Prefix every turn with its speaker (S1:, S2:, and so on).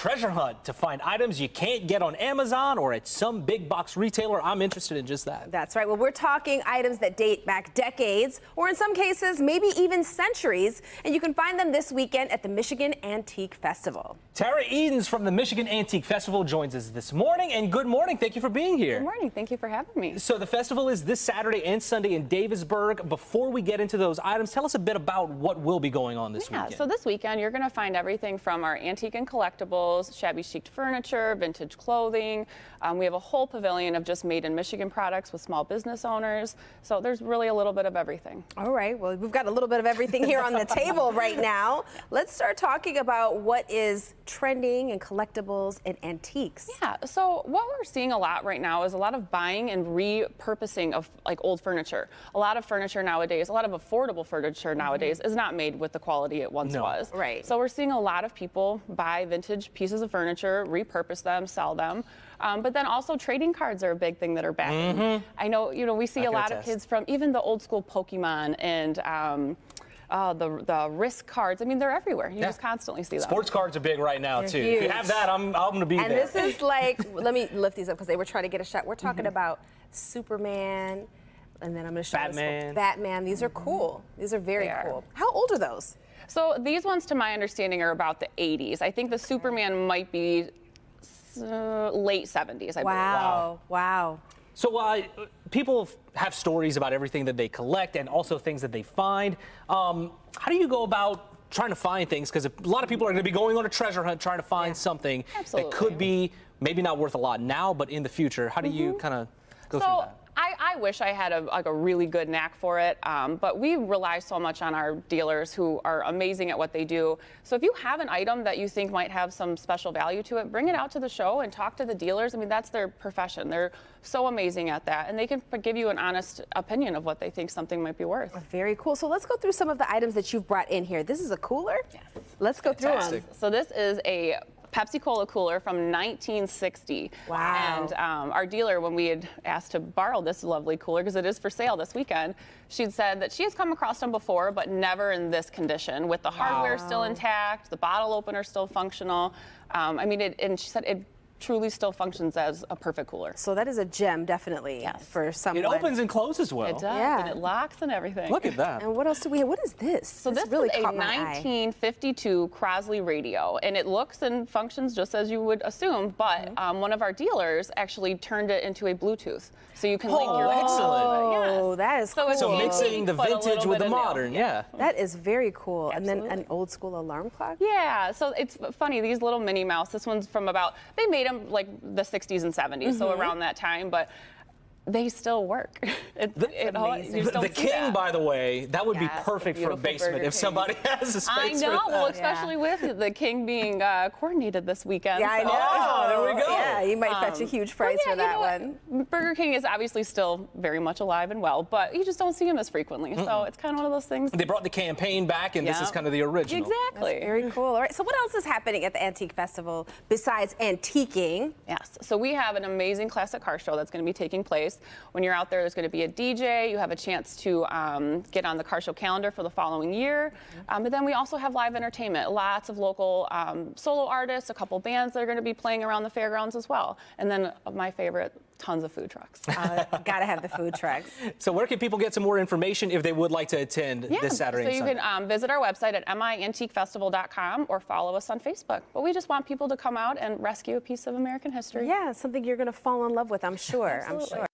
S1: treasure hunt to find items you can't get on Amazon or at some big box retailer. I'm interested in just that.
S2: That's right. Well, we're talking items that date back decades, or in some cases, maybe even centuries. And you can find them this weekend at the Michigan Antique Festival.
S1: Tara Edens from the Michigan Antique Festival joins us this morning. And good morning. Thank you for being here.
S3: Good morning. Thank you for having me.
S1: So the festival is this Saturday and Sunday in Davisburg. Before we get into those items, tell us a bit about what will be going on this weekend.
S3: So this weekend, you're going to find everything from our antique and collectibles, shabby chic furniture, vintage clothing. We have a whole pavilion of just made in Michigan products with small business owners. So there's really a little bit of everything.
S2: All right. Well, we've got a little bit of everything here on the table right now. Let's start talking about what is trending in collectibles and antiques.
S3: Yeah. So what we're seeing a lot right now is a lot of buying and repurposing of like old furniture. A lot of furniture nowadays, a lot of affordable furniture nowadays is not made with the quality it once was.
S2: Right.
S3: So we're seeing a lot of people buy vintage pieces of furniture, repurpose them, sell them. But then also trading cards are a big thing that are back. I know, we see a lot of kids from even the old school Pokemon and the Risk cards. I mean, they're everywhere. You just constantly see them.
S1: Sports cards are big right now, too.
S2: Huge.
S1: If you have that, I'm going to be there.
S2: And this is like, let me lift these up because they were trying to get a shot. We're talking about Superman, and then I'm going to show you Batman. These are cool. These are very cool. How old are those?
S3: So these ones, to my understanding, are about the 80s. I think the Superman might be late 70s, I believe.
S2: Wow.
S1: So people have stories about everything that they collect and also things that they find. How do you go about trying to find things? Because a lot of people are going to be going on a treasure hunt trying to find something that could be maybe not worth a lot now, but in the future. How do you kind of go through that?
S3: I wish I had a really good knack for it, but we rely so much on our dealers who are amazing at what they do. So if you have an item that you think might have some special value to it, bring it out to the show and talk to the dealers. I mean, that's their profession. They're so amazing at that, and they can give you an honest opinion of what they think something might be worth.
S2: Very cool. So let's go through some of the items that you've brought in here. This is a cooler?
S3: Yes.
S2: Let's go through them.
S3: So this is a Pepsi Cola cooler from 1960.
S2: Wow.
S3: And our dealer, when we had asked to borrow this lovely cooler, because it is for sale this weekend, she'd said that she has come across them before, but never in this condition, with the hardware still intact, the bottle opener still functional. I mean, and she said it truly still functions as a perfect cooler.
S2: So that is a gem, definitely, for someone.
S1: It opens and closes well.
S3: It does, and it locks and everything.
S1: Look at that.
S2: And what else do we have? What is this?
S3: So this
S2: really
S3: is a
S2: caught my eye.
S3: 1952 Crosley radio, and it looks and functions just as you would assume, but one of our dealers actually turned it into a Bluetooth. So you can link your
S2: Oh, that is cool.
S1: So mixing the vintage with the modern,
S2: That is very cool. Absolutely. And then an old school alarm clock?
S3: Yeah, so it's funny, these little Minnie Mouse, this one's from they made them like the 60s and 70s, so around that time, but they still work.
S1: The King, by the way, that would be perfect for a basement if somebody has a space
S3: I know,
S1: for that.
S3: well, especially with the King being coordinated this weekend.
S2: Yeah, I know.
S1: Oh, there we go.
S2: Yeah, you might fetch a huge price for that one.
S3: Burger King is obviously still very much alive and well, but you just don't see him as frequently. So it's kind of one of those things.
S1: They brought the campaign back, and this is kind of the original.
S3: Exactly.
S2: That's very cool. All right, so what else is happening at the Antique Festival besides antiquing?
S3: Yes, so we have an amazing classic car show that's going to be taking place. When you're out there, there's going to be a DJ. You have a chance to get on the car show calendar for the following year. But then we also have live entertainment. Lots of local solo artists, a couple bands that are going to be playing around the fairgrounds as well. And then my favorite, tons of food trucks.
S2: Gotta have the food trucks.
S1: So where can people get some more information if they would like to attend this Saturday and Sunday?
S3: So you can visit our website at miantiquefestival.com or follow us on Facebook. But we just want people to come out and rescue a piece of American history.
S2: Yeah, something you're going to fall in love with, I'm sure. I'm sure.